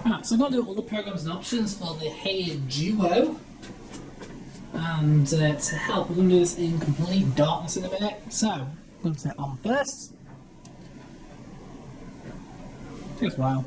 Right, so I'm going to do all the programs and options for the Hey Duo. And to help, we're going to do this in complete darkness in a minute. So, I'm going to turn it on first. Takes a while.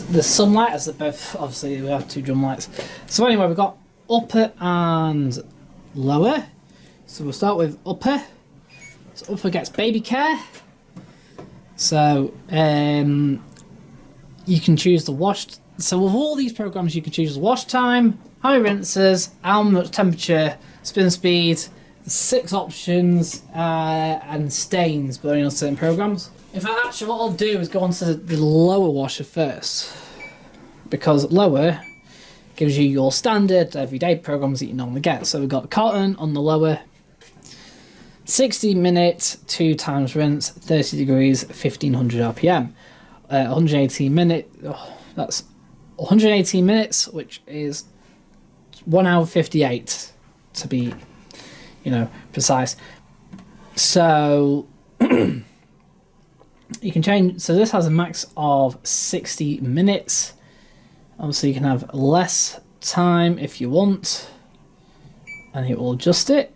The sunlight, as they're both, obviously we have two drum lights. So anyway, we've got upper and lower. So we'll start with upper. So upper gets baby care. So you can choose the wash. So with all these programs, you can choose the wash time, how many rinses, how much temperature, spin speed, 6 options, and stains, but only on certain programs. In fact, actually, what I'll do is go on to the lower washer first, because lower gives you your standard everyday programs that you normally get. So we've got cotton on the lower, 60 minutes, 2 times rinse, 30 degrees, 1500 RPM, 118 minutes. Oh, that's 118 minutes, which is 1 hour 58 to be, precise. So you can change. So this has a max of 60 minutes. Obviously, you can have less time if you want, and it will adjust it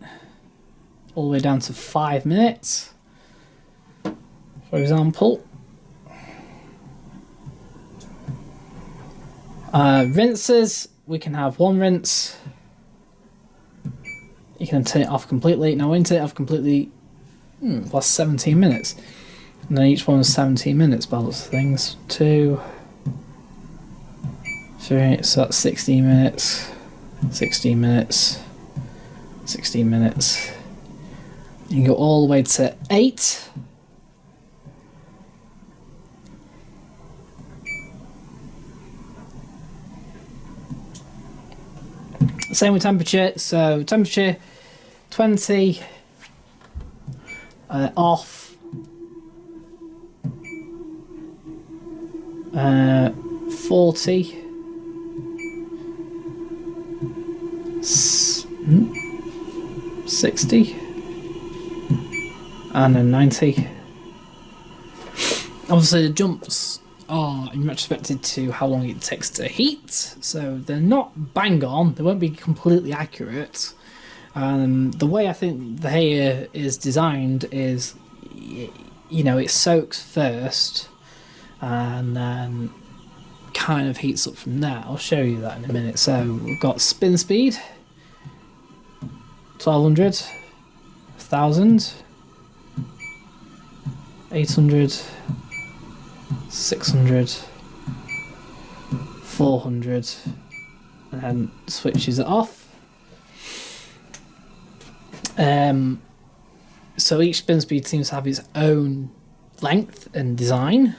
all the way down to 5 minutes, for example. Rinses, we can have 1 rinse. You can turn it off completely. Now, when you turn it off completely, plus 17 minutes. And then each one is 17 minutes by lots of things. 2, 3, so that's 16 minutes, 16 minutes, 16 minutes. You can go all the way to 8. Same with temperature. So temperature 20, off, 40, 60, and then 90. Obviously, the jumps are in retrospective to how long it takes to heat, so they're not bang on. They won't be completely accurate. The way I think the hair is designed is, it soaks first and then kind of heats up from there. I'll show you that in a minute. So we've got spin speed, 1200, 1000, 800, 600, 400, and then switches it off. So each spin speed seems to have its own length and design.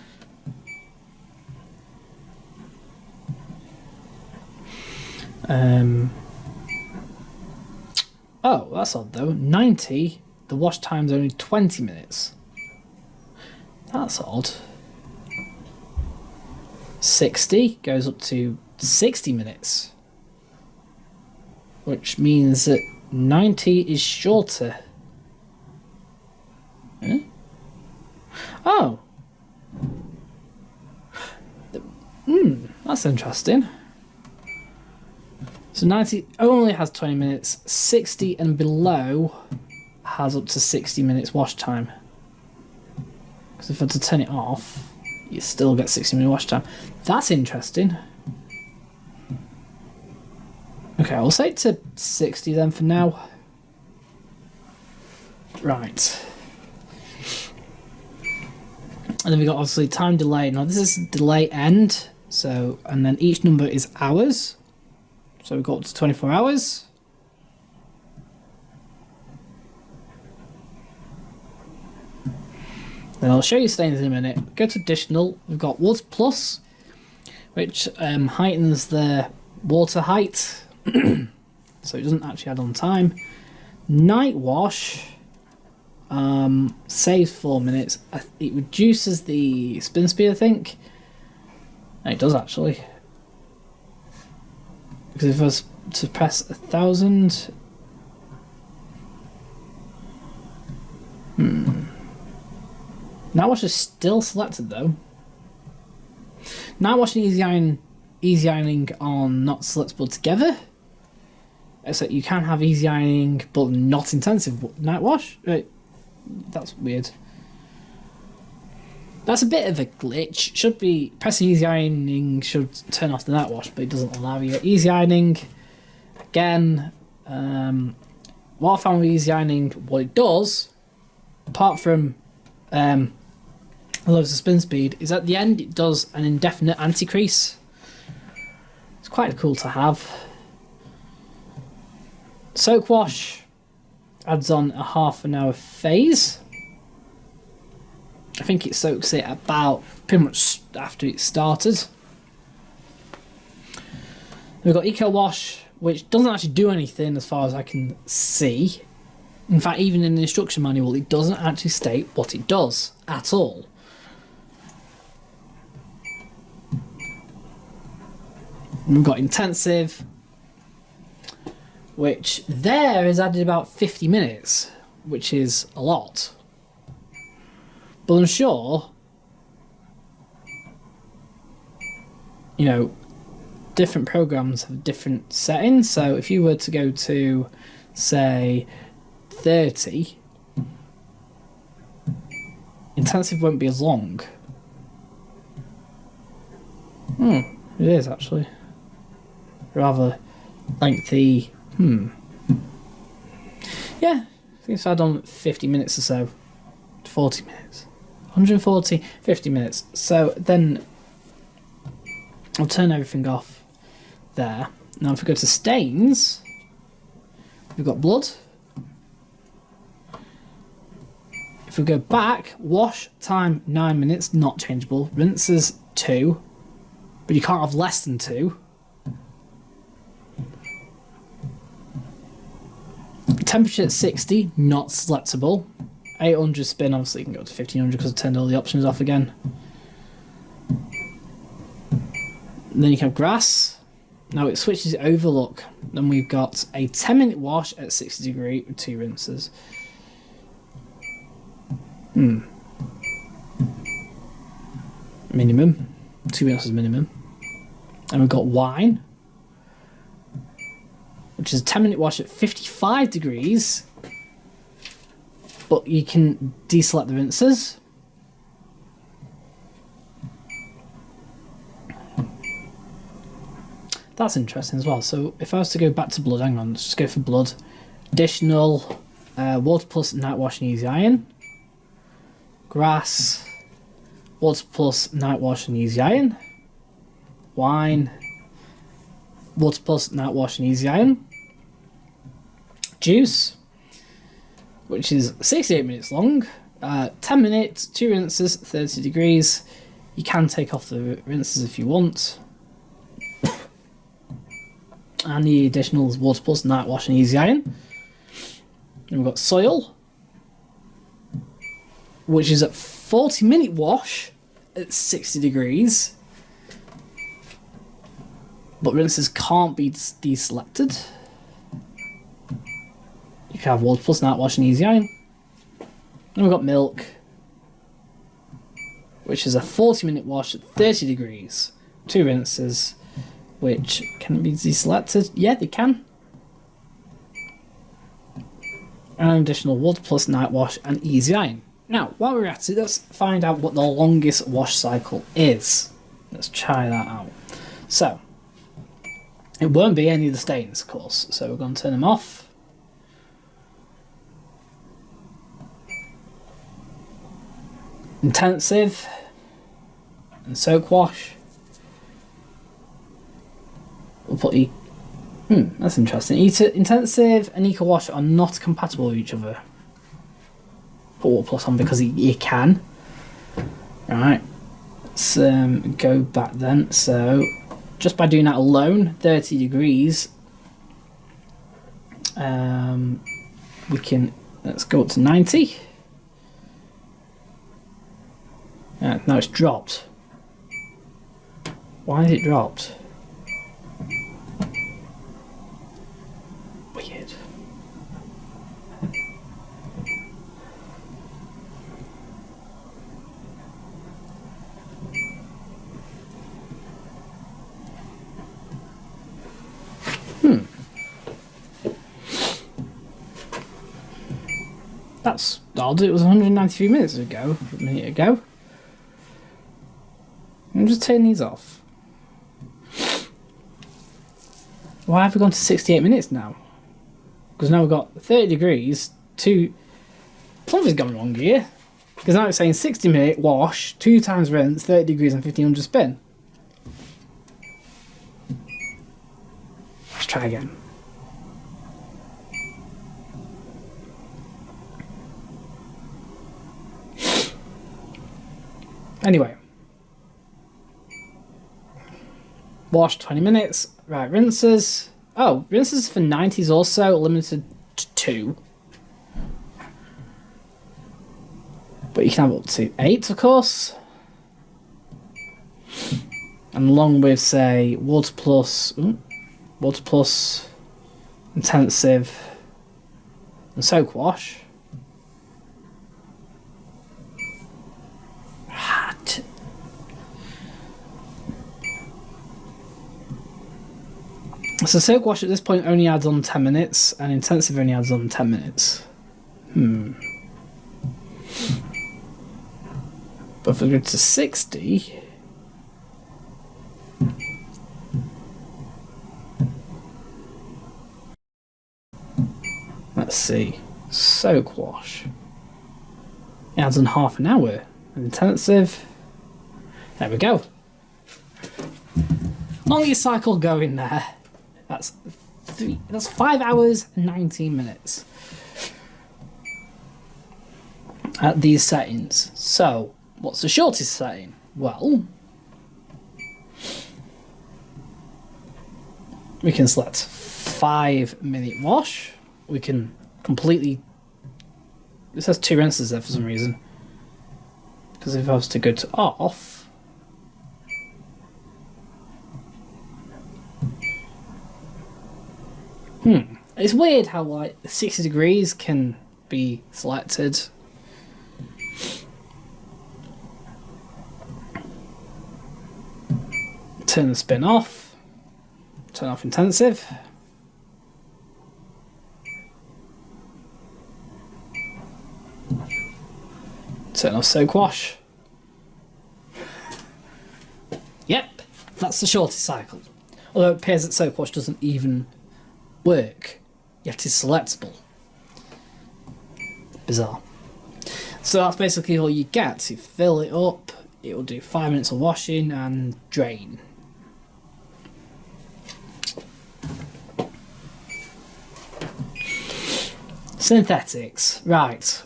Oh, that's odd though. 90, the wash time's only 20 minutes. That's odd. 60 goes up to 60 minutes, which means that 90 is shorter. Huh? Oh. That's interesting. So 90 only has 20 minutes, 60 and below has up to 60 minutes wash time. Because if I had to turn it off, you still get 60-minute wash time. That's interesting. Okay, I'll set it to 60 then for now. Right. And then we got obviously time delay. Now this is delay end. So, and then each number is hours. So we go up to 24 hours. Then I'll show you stains in a minute. Go to additional. We've got water plus, which heightens the water height, so it doesn't actually add on time. Night wash saves 4 minutes. It reduces the spin speed, I think. And it does actually, because if I was to press 1,000. Night wash is still selected though. Night wash and easy ironing are not selectable together. So you can have easy ironing but not intensive night wash. That's weird. That's a bit of a glitch. Should be pressing easy ironing should turn off the night wash, but it doesn't allow you. Easy ironing, again, what I found with easy ironing, what it does, apart from loads of spin speed, is at the end it does an indefinite anti-crease. It's quite cool to have. Soak wash adds on a half an hour phase. I think it soaks it about pretty much after it started. We've got Eco Wash, which doesn't actually do anything as far as I can see. In fact, even in the instruction manual, it doesn't actually state what it does at all. We've got Intensive, which there is added about 50 minutes, which is a lot. But I'm sure, you know, different programs have different settings. So if you were to go to, say, 30, Intensive won't be as long. It is actually rather lengthy. Yeah, I think it's add on 50 minutes or so. 40 minutes. 140, 50 minutes. So then I'll turn everything off there. Now if we go to stains, we've got blood. If we go back, wash time 9 minutes, not changeable. Rinses 2, but you can't have less than 2. Temperature at 60, not selectable. 800 spin, obviously you can go to 1500 because I turned all the options off again. And then you can have grass. Now it switches overlook. Then we've got a 10-minute wash at 60 degree with 2 rinses. Minimum. 2 rinses minimum. And we've got wine, which is a 10-minute wash at 55 degrees. But you can deselect the rinses. That's interesting as well. So if I was to go back to blood, hang on, let's just go for blood. Additional water plus night wash and easy iron. Grass, water plus night wash and easy iron. Wine, water plus night wash and easy iron. Juice, which is 68 minutes long, 10 minutes, 2 rinses, 30 degrees. You can take off the rinses if you want. And the additional is water plus night wash and easy iron. And we've got soil, which is a 40-minute wash at 60 degrees. But rinses can't be deselected. You can have water plus night wash and easy iron. And we've got milk, which is a 40-minute wash at 30 degrees. 2 rinses, which can be deselected. Yeah, they can. And an additional water plus night wash and easy iron. Now, while we're at it, let's find out what the longest wash cycle is. Let's try that out. So, it won't be any of the stains, of course. So we're going to turn them off. Intensive and soak wash. We'll put that's interesting. Intensive and Eco Wash are not compatible with each other. Put Water Plus on because you can. Right. Let's go back then. So just by doing that alone, 30 degrees, we can, let's go up to 90. No, it's dropped. Why is it dropped? Weird. That's odd. It was 193 minutes ago, a minute ago. I'm just turning these off. Why have we gone to 68 minutes now? Because now we've got 30 degrees, something's gone wrong here. Because now it's saying 60-minute wash, 2 times rinse, 30 degrees and 1500 spin. Let's try again. Anyway. Wash 20 minutes. Right, rinses. Oh, rinses for 90s also, limited to 2. But you can have up to 8, of course. And along with, say, Water Plus, Intensive, and Soak Wash. So Soak Wash at this point only adds on 10 minutes, and Intensive only adds on 10 minutes. But if we go to 60... Let's see. Soak Wash. It adds on half an hour. And Intensive... There we go. Longest cycle going there. That's 5 hours and 19 minutes at these settings. So, what's the shortest setting? Well, we can select 5-minute wash. We can completely... This has 2 rinses there for some reason. Because if I was to go to off... It's weird how like 60 degrees can be selected. Turn the spin off. Turn off Intensive. Turn off Soak Wash. Yep, that's the shortest cycle. Although it appears that Soak Wash doesn't even work. Yet it's selectable. Bizarre. So that's basically all you get. You fill it up, it will do 5 minutes of washing and drain. Synthetics. Right.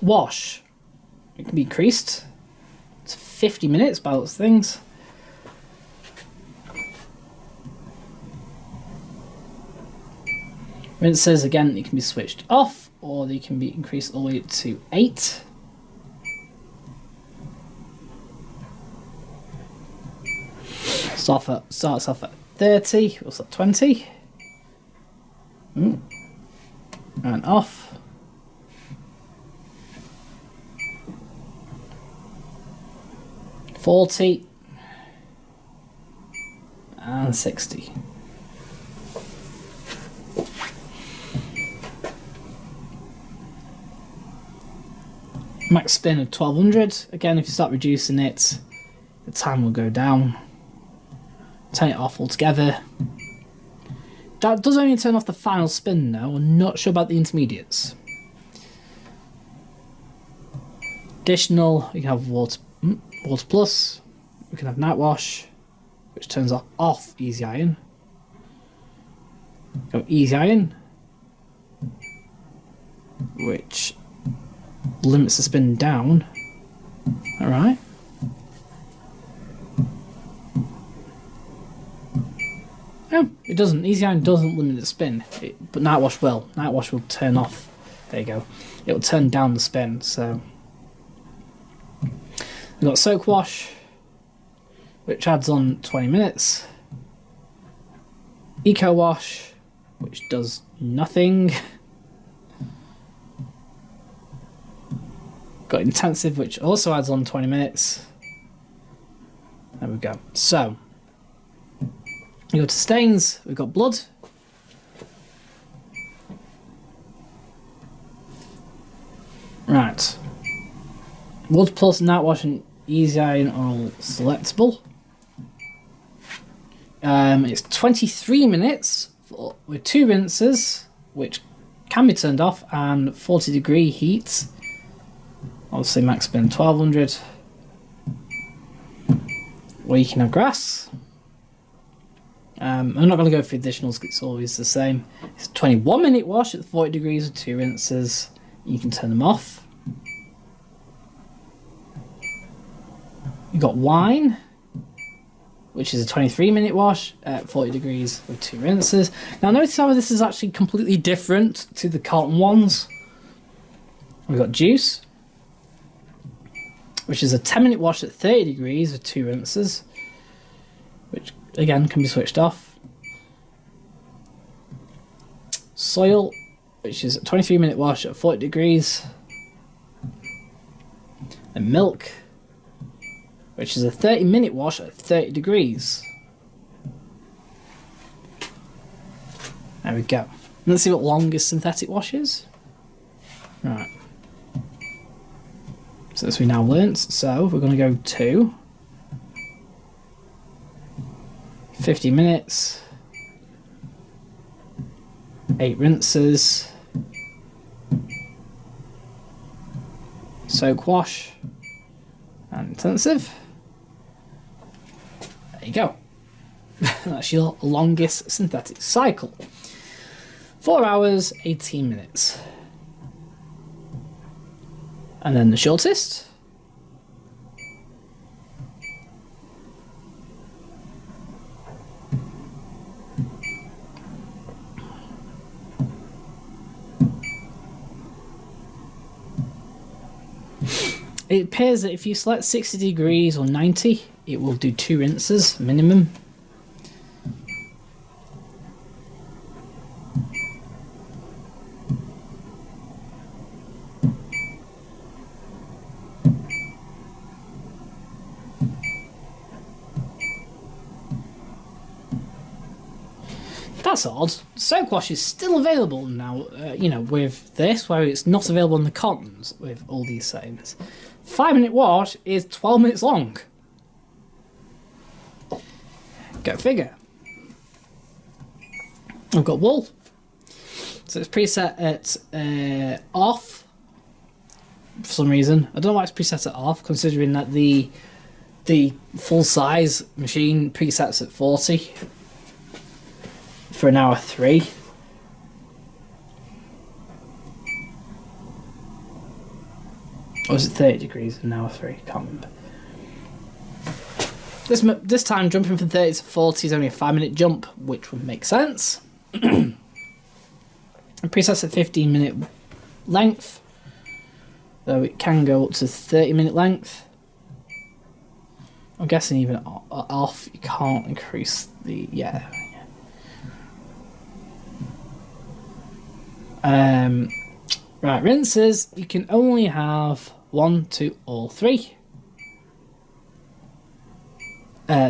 Wash. It can be increased to 50 minutes by those things. Rinses, again, it can be switched off, or they can be increased all the way to 8. Starts off at 30, also at 20. And off. $40 and $60. Max spin of 1200. Again, if you start reducing it, the time will go down. Turn it off altogether. That does only turn off the final spin though. I'm not sure about the intermediates. Additional, you can have water plus, we can have night wash, which turns off easy iron. Go easy iron, which limits the spin down. Alright. No, it doesn't. Easy iron doesn't limit the spin, but night wash will. Night wash will turn off. There you go. It will turn down the spin. So we've got soak wash, which adds on 20 minutes. Eco wash, which does nothing. Got intensive, which also adds on 20 minutes. There we go. So you go to stains, we've got blood. Right. Blood plus night wash and easy iron are all selectable. It's 23 minutes with 2 rinses, which can be turned off, and 40-degree heat. Obviously max spin 1200. Or you can have grass. I'm not going to go for additionals because it's always the same. It's a 21-minute wash at 40 degrees with 2 rinses. You can turn them off. You've got wine, which is a 23-minute wash at 40 degrees with 2 rinses. Now notice how this is actually completely different to the cotton ones. We've got juice, which is a 10-minute wash at 30 degrees with 2 rinses, which again can be switched off. Soil, which is a 23-minute wash at 40 degrees. And milk, which is a 30-minute wash at 30 degrees. There we go. Let's see what longest synthetic wash is. Right. So as we now learnt, so we're going to go to 50 minutes, 8 rinses, soak wash, and intensive. There you go. That's your longest synthetic cycle. 4 hours, 18 minutes. And then the shortest. It appears that if you select 60 degrees or 90, it will do 2 rinses minimum. That's odd. Soak wash is still available now, with this, where it's not available in the cottons with all these settings. 5-minute wash is 12 minutes long. Go figure. I've got wool. So it's preset at off for some reason. I don't know why it's preset at off, considering that the full size machine presets at 40 for an hour 3. Or was it 30 degrees an hour 3? Can't remember. This time jumping from 30 to 40 is only a 5-minute jump, which would make sense. It presets at 15-minute length, though it can go up to 30-minute length. I'm guessing even off you can't increase the right, rinses, you can only have 1, 2, or 3.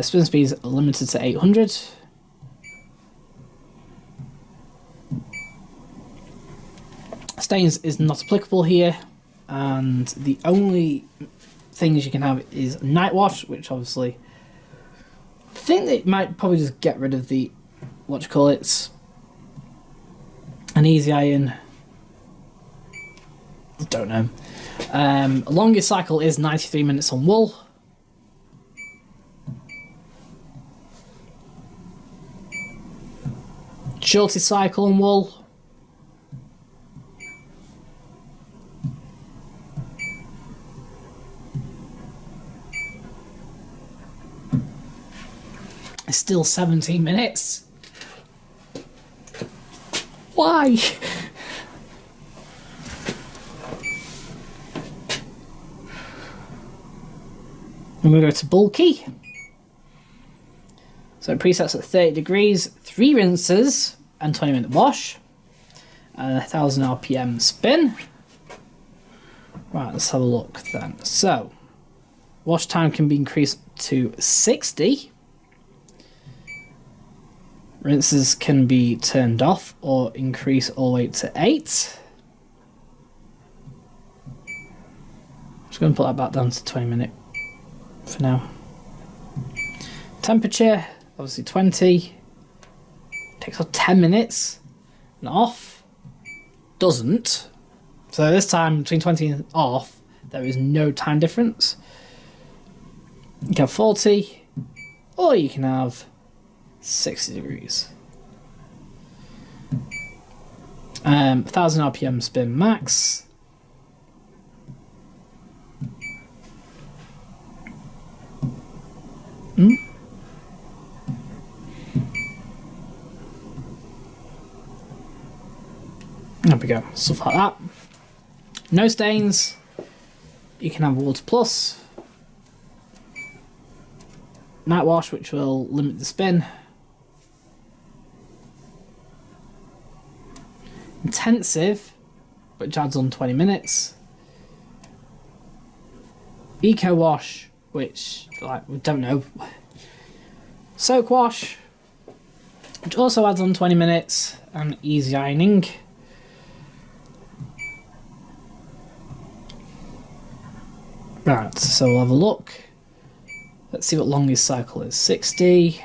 Spin speeds are limited to 800. Stains is not applicable here, and the only things you can have is night wash, which obviously I think they might probably just get rid of the an easy iron. Don't know. Longest cycle is 93 minutes on wool. shortest cycle on wool. It's still 17 minutes. Why? I'm going to go to bulky. So presets at 30 degrees, 3 rinses and 20-minute wash. And 1000 RPM spin. Right, let's have a look then. So, wash time can be increased to 60. Rinses can be turned off or increase all the way to 8. I'm just going to put that back down to 20-minute for now. Temperature, obviously 20. Takes off 10 minutes. And off doesn't. So this time, between 20 and off, there is no time difference. You can have 40, or you can have 60 degrees. 1000 RPM spin max. There we go, stuff like that. No stains. You can have water plus. Night wash, which will limit the spin. Intensive, which adds on 20 minutes. Eco wash, which, like, we don't know. Soak wash, which also adds on 20 minutes. And easy ironing. Right, so we'll have a look. Let's see what longest cycle is. 60.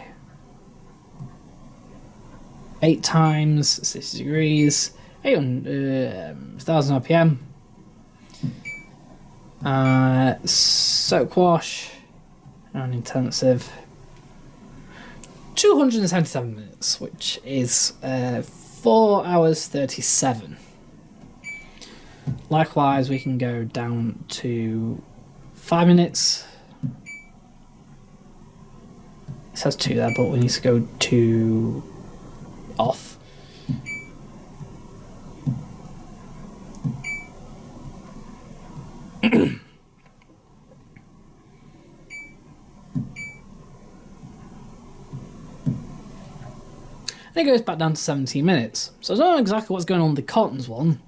8 times 60 degrees. 1000 RPM. Soak wash. And intensive. 277 minutes, which is 4 hours 37. Likewise, we can go down to 5 minutes. It says 2 there, but we need to go to off. And it goes back down to 17 minutes. So I don't know exactly what's going on with the cottons one.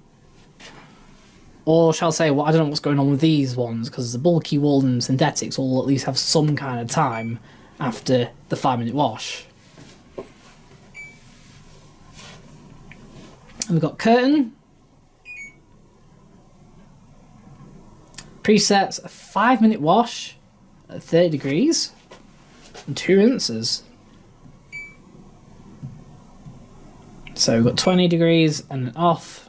Or shall I say, well, I don't know what's going on with these ones, because the bulky wool and synthetics will at least have some kind of time after the 5-minute wash. And we've got curtain. Presets, a 5-minute wash at 30 degrees and 2 rinses. So we've got 20 degrees and an off.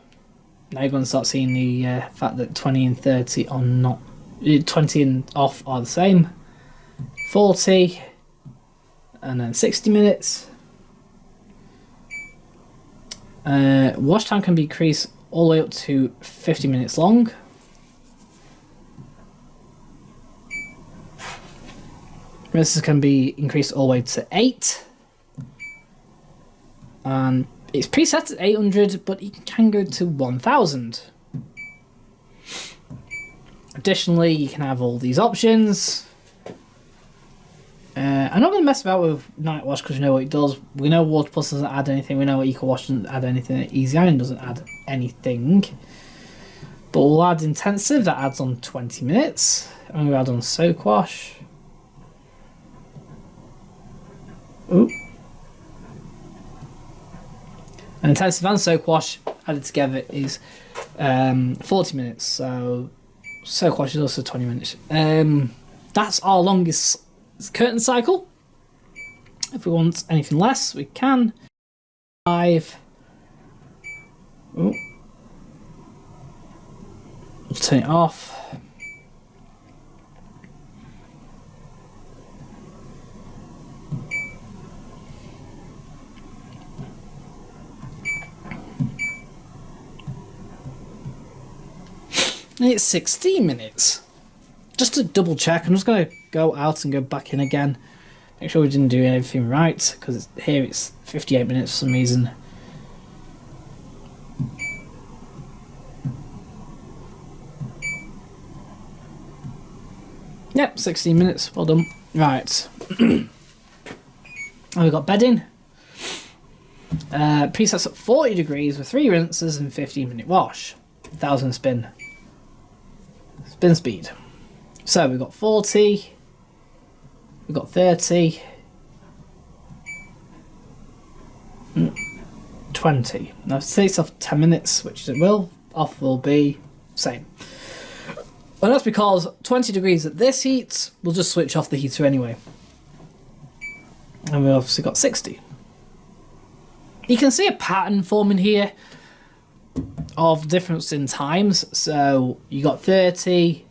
Now you're going to start seeing the fact that 20 and 30 are not... 20 and off are the same. 40 and then 60 minutes. Wash time can be increased all the way up to 50 minutes long. Rinses can be increased all the way to 8. And it's preset at 800, but it can go to 1000. Additionally, you can have all these options. I'm not going to mess about with night wash because we know what it does. We know water plus doesn't add anything. We know eco wash doesn't add anything. Easy iron doesn't add anything. But we'll add intensive. That adds on 20 minutes. And we'll add on soak wash. Ooh. And intensive and soak wash added together is 40 minutes. So soak wash is also 20 minutes. That's our longest curtain cycle. If we want anything less, we can. 5. Ooh. We'll turn it off. And it's 16 minutes. Just to double check, I'm just going to go out and go back in again. Make sure we didn't do anything right, because here it's 58 minutes for some reason. Yep, 16 minutes. Well done. Right. And we've got bedding. Presets at 40 degrees with 3 rinses and 15-minute wash. 1,000 spin. Spin speed. So we've got 40. We've got 30. 20. Now it takes off 10 minutes, which it will. Off will be same. And that's because 20 degrees at this heat, we'll just switch off the heater anyway. And we've obviously got 60. You can see a pattern forming here of difference in times. So you got 30,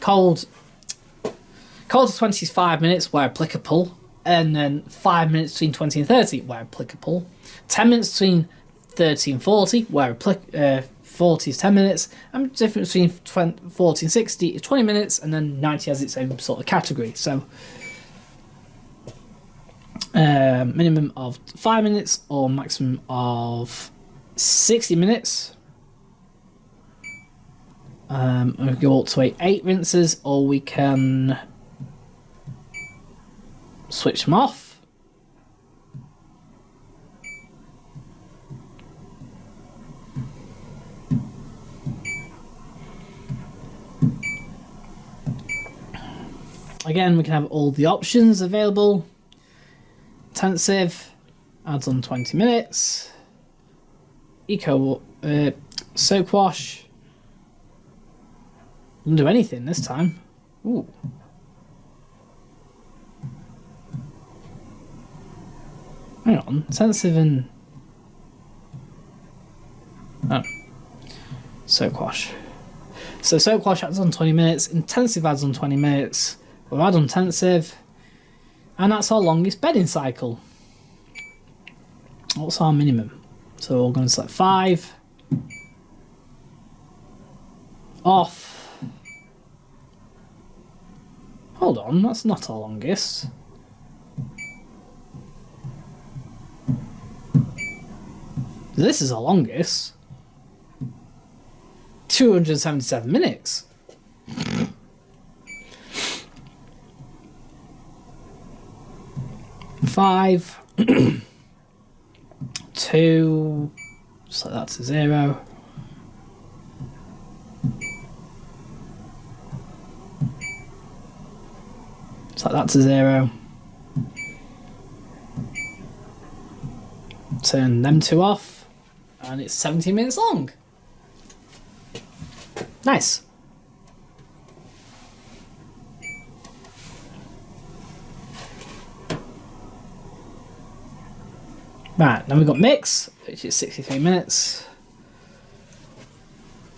cold to 25 minutes where applicable, and then 5 minutes between 20 and 30 where applicable, 10 minutes between 30 and 40 where 40 is 10 minutes, and the difference between 40 and 60 is 20 minutes, and then 90 has its own sort of category. So minimum of 5 minutes or maximum of 60 minutes. We can go up to 8 rinses, or we can switch them off. Again, we can have all the options available. Intensive, adds on 20 minutes. Eco soak wash. Didn't do anything this time. Ooh. Hang on, intensive and soak wash. So soak wash adds on 20 minutes. Intensive adds on 20 minutes. We'll add on intensive, and that's our longest bedding cycle. What's our minimum? So we're going to select 5, off. Hold on, that's not our longest. This is our longest. 277 minutes. 5, 2, set that to 0. Set that to 0. Turn them 2 off, and it's 17 minutes long. Nice. Right, now we've got mix, which is 63 minutes.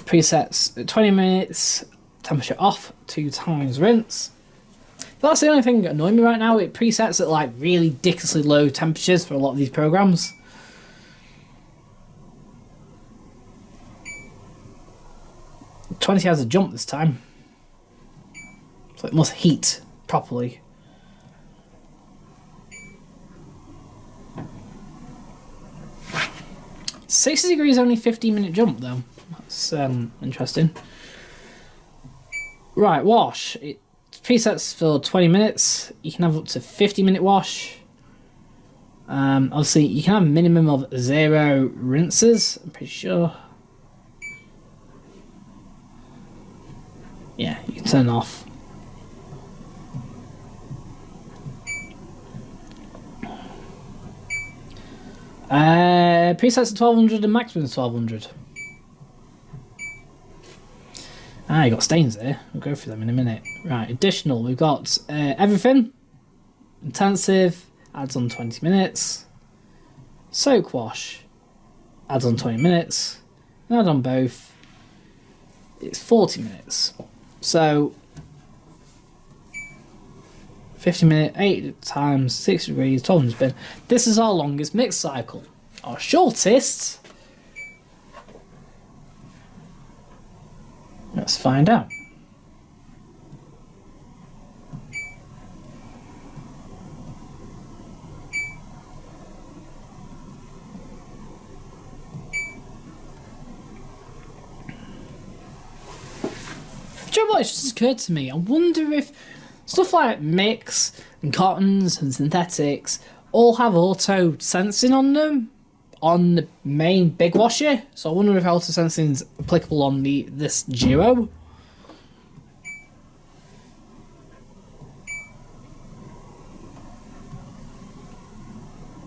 Presets 20 minutes, temperature off, 2 times rinse. That's the only thing that annoys me right now. It presets at like really ridiculously low temperatures for a lot of these programs. $20 has a jump this time, so it must heat properly. $60 degrees only 15-minute jump though. That's interesting. Right, wash. It presets for 20 minutes. You can have up to 50-minute wash. Obviously, you can have a minimum of 0 rinses. I'm pretty sure. Yeah, you can turn it off. Presets at 1200 and maximum is 1200. You got stains there. We'll go through them in a minute. Right, additional. We've got everything. Intensive adds on 20 minutes. Soak wash adds on 20 minutes. And add on both. It's 40 minutes. So 50 minutes, 8 times 6 degrees, 1200 spin. This is our longest mix cycle. Our shortest. Let's find out. Do you know what? It's just occurred to me. I wonder if stuff like mix and cottons and synthetics all have auto sensing on them on the main big washer. So I wonder if auto sensing is applicable on this duo.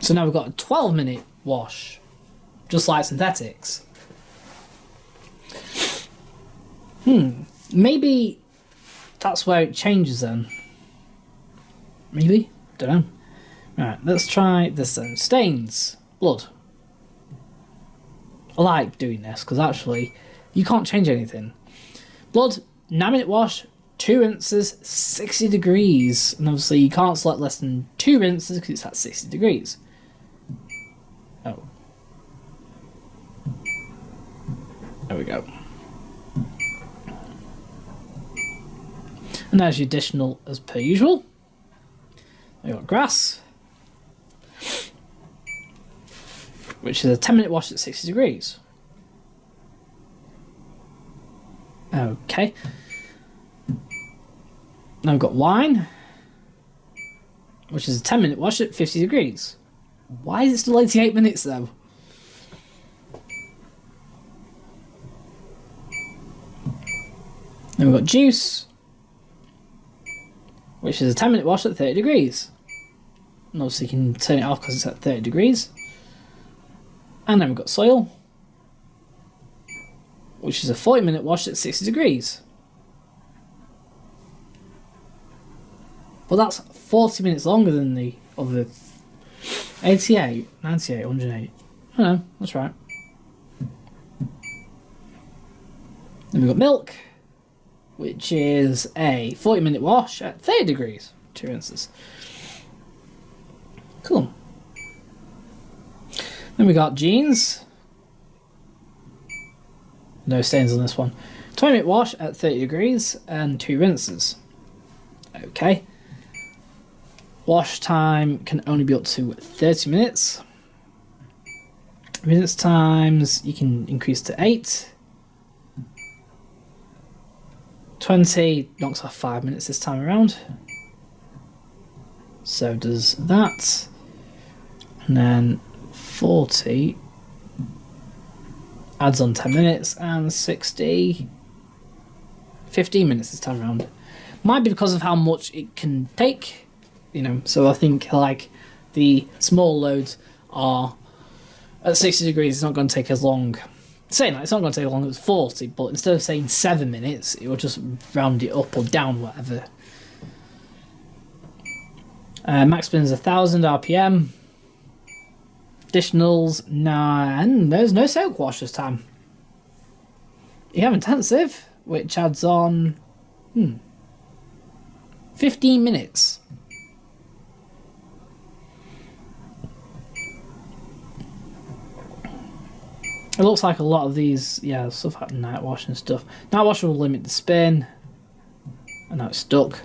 So now we've got a 12-minute wash, just like synthetics. Maybe that's where it changes then. Maybe? Don't know. Right, let's try this then. Stains. Blood. I like doing this because actually you can't change anything. Blood, 9-minute wash, 2 rinses, 60 degrees. And obviously you can't select less than 2 rinses because it's at 60 degrees. Oh. There we go. And there's your additional as per usual. We've got grass, which is a 10-minute wash at 60 degrees. Okay. Now we've got wine, which is a 10-minute wash at 50 degrees. Why is it still 88 minutes though? Then we've got juice, which is a 10-minute wash at 30 degrees. And obviously you can turn it off because it's at 30 degrees. And then we've got soil, which is a 40-minute wash at 60 degrees. Well, that's 40 minutes longer than the other 88, 98, 108. I know, that's right. Then we've got milk, which is a 40-minute wash at 30 degrees. 2 rinses. Cool. Then we got jeans. No stains on this one. 20-minute wash at 30 degrees and 2 rinses. Okay. Wash time can only be up to 30 minutes. Minutes times you can increase to 8. 20 knocks off 5 minutes this time around. So does that. And then 40 adds on 10 minutes, and 60 15 minutes this time around. Might be because of how much it can take, you know, so I think like the small loads are at 60 degrees, it's not going to take as long. Saying that, it's not going to take as long as 40, but instead of saying 7 minutes, it will just round it up or down, whatever. Max spin is 1000 RPM. Additionals, and there's no soak wash this time. You have intensive, which adds on 15 minutes. It looks like a lot of these, yeah, stuff like night wash and stuff. Night wash will limit the spin, and now it's stuck.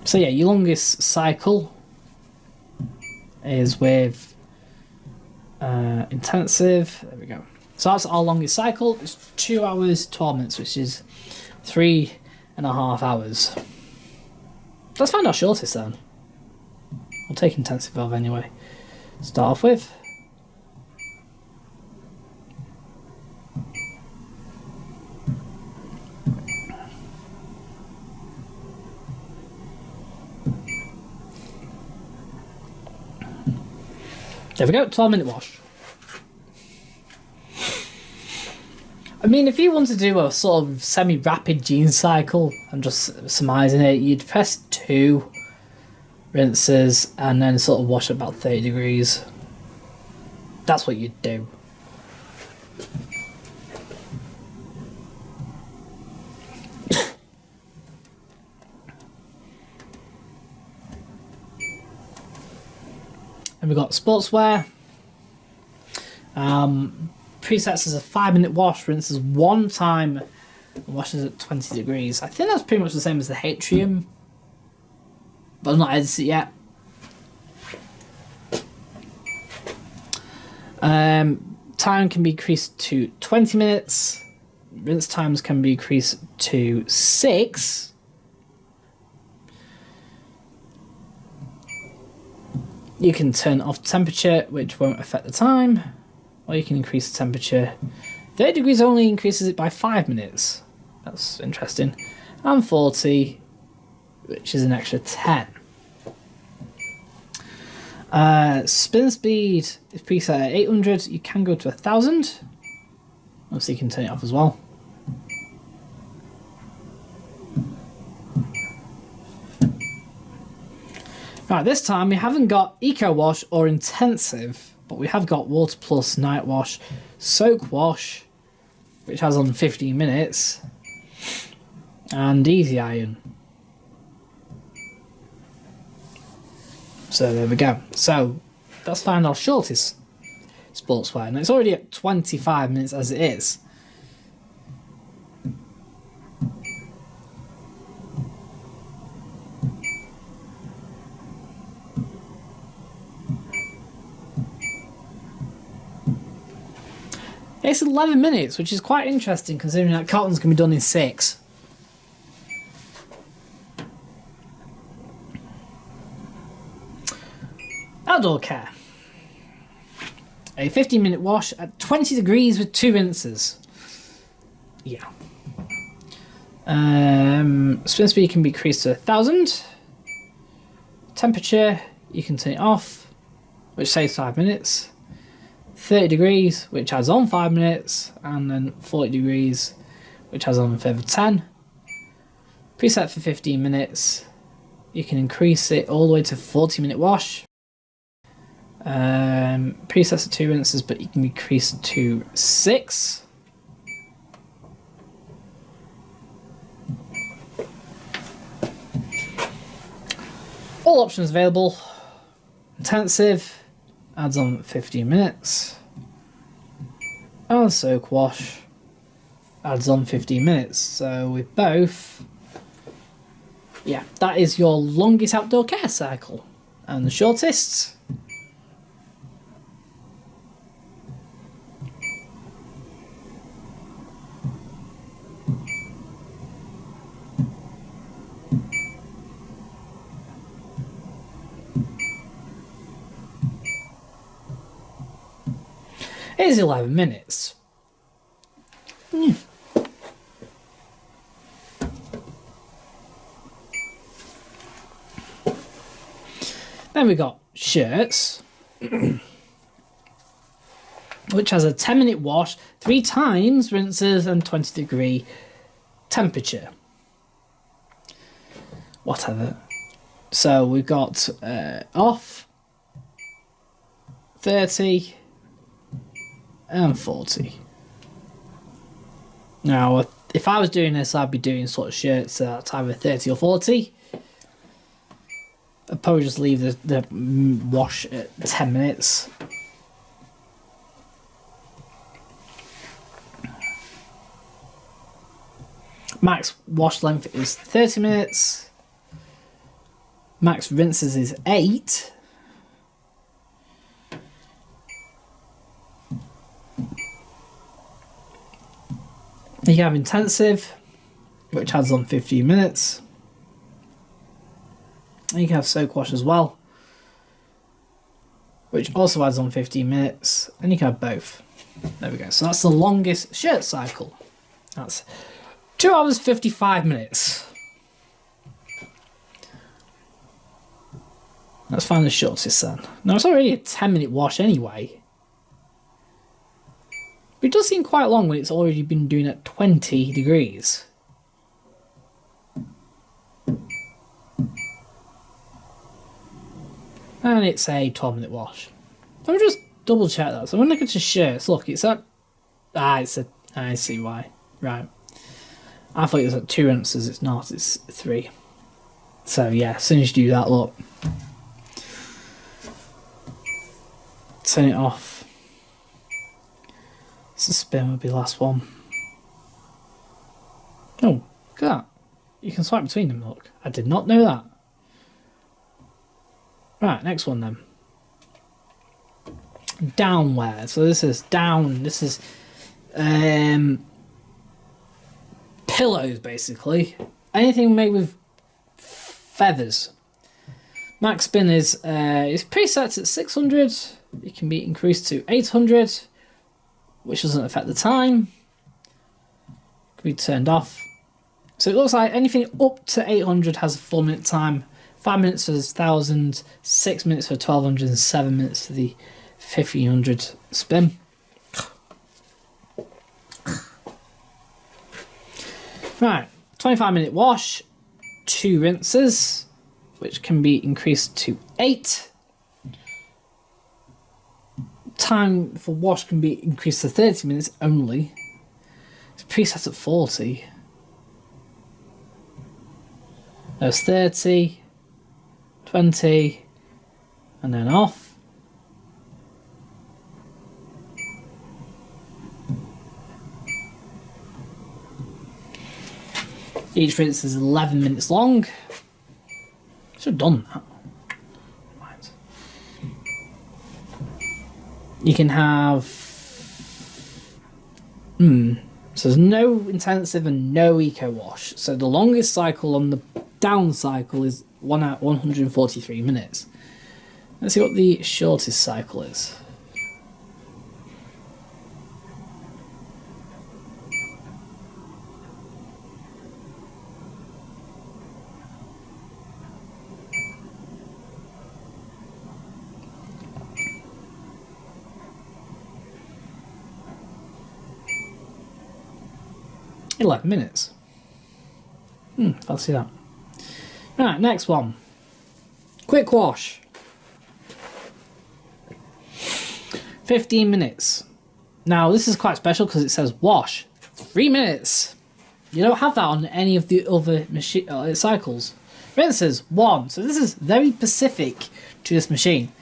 So yeah, your longest cycle is with intensive. There we go. So that's our longest cycle. It's 2 hours 12 minutes, which is 3.5 hours. Let's find our shortest then. We'll take intensive valve anyway. Start off with. There we go, 12-minute wash. I mean, if you want to do a sort of semi-rapid gene cycle and just surmising it, you'd press 2 rinses and then sort of wash at about 30 degrees. That's what you'd do. And we've got sportswear. presets as a 5-minute wash, rinses one time, and washes at 20 degrees. I think that's pretty much the same as the Hatrium, but I've not edited it yet. Time can be increased to 20 minutes. Rinse times can be increased to 6. You can turn off temperature, which won't affect the time, or you can increase the temperature. 30 degrees only increases it by 5 minutes. That's interesting. And 40, which is an extra 10. Spin speed is preset at 800. You can go to 1000. Obviously, you can turn it off as well. Right, this time we haven't got Eco Wash or Intensive, but we have got Water Plus, Night Wash, Soak Wash, which has on 15 minutes, and Easy Iron. So there we go. So let's find our shortest sportswear. Now it's already at 25 minutes as it is. It's 11 minutes, which is quite interesting considering that cotton's can be done in 6. Outdoor care. A 15-minute wash at 20 degrees with 2 rinses. Yeah. Spin speed can be increased to 1000. Temperature, you can turn it off, which saves 5 minutes. 30 degrees, which adds on 5 minutes, and then 40 degrees, which adds on a further 10. Preset for 15 minutes. You can increase it all the way to 40-minute wash. Presets at 2 rinses, but you can increase to 6. All options available. Intensive adds on 15 minutes. And Soak Wash adds on 15 minutes. So with both, yeah, that is your longest outdoor care cycle. And the shortest, is 11 minutes. Then we got shirts, which has a 10-minute wash, 3 times rinses, and 20-degree temperature. Whatever. So we've got off, 30, and 40. Now, if I was doing this, I'd be doing sort of shirts at either 30 or 40. I'd probably just leave the wash at 10 minutes. Max wash length is 30 minutes. Max rinses is 8. You have intensive, which adds on 15 minutes. And you can have Soak Wash as well, which also adds on 15 minutes. And you can have both. There we go. So that's the longest shirt cycle. That's 2 hours 55 minutes. Let's find the shortest then. Now it's already a 10-minute wash anyway. But it does seem quite long when it's already been doing at 20 degrees. And it's a 12-minute wash. Let me just double check that. So when I look at your shirts, look, it's at... I see why. Right. I thought it was at 2 ounces, it's not, it's 3. So yeah, as soon as you do that, look. Turn it off. As the spin would be the last one. Oh, look at that. You can swipe between them, look. I did not know that. Right, next one then. Downwear. So this is down. This is pillows, basically. Anything made with feathers. Max spin is preset at 600. It can be increased to 800, which doesn't affect the time. Can be turned off. So it looks like anything up to 800 has a 4-minute time. 5 minutes for 1,000, 6 minutes for 1,200, and 7 minutes for the 1,500 spin. Right, 25-minute wash, 2 rinses, which can be increased to 8. Time for wash can be increased to 30 minutes only. It's preset at 40. There's 30, 20, and then off. Each rinse is 11 minutes long. Should have done that. Right. You can have... So there's no intensive and no eco wash. So the longest cycle on the down cycle is 1 hour 143 minutes. Let's see what the shortest cycle is. In 11 minutes. Fancy that. Right, next one. Quick wash. 15 minutes. Now, this is quite special because it says wash 3 minutes. You don't have that on any of the other cycles. Rinses 1. So this is very specific to this machine.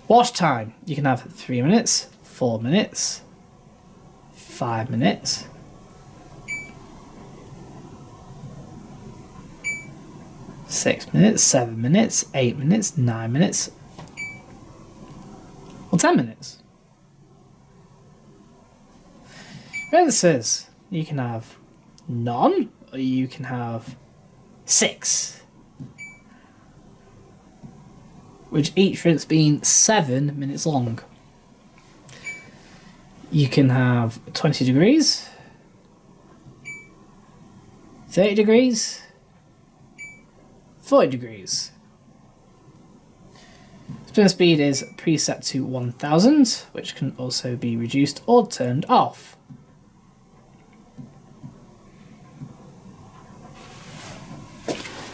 Wash time. You can have 3 minutes, 4 minutes, 5 minutes, 6 minutes, 7 minutes, 8 minutes, 9 minutes, or 10 minutes. Rinses. You can have none, or you can have 6. Which each rinse being 7 minutes long. You can have 20 degrees, 30 degrees, 40 degrees. Spin speed is preset to 1000, which can also be reduced or turned off.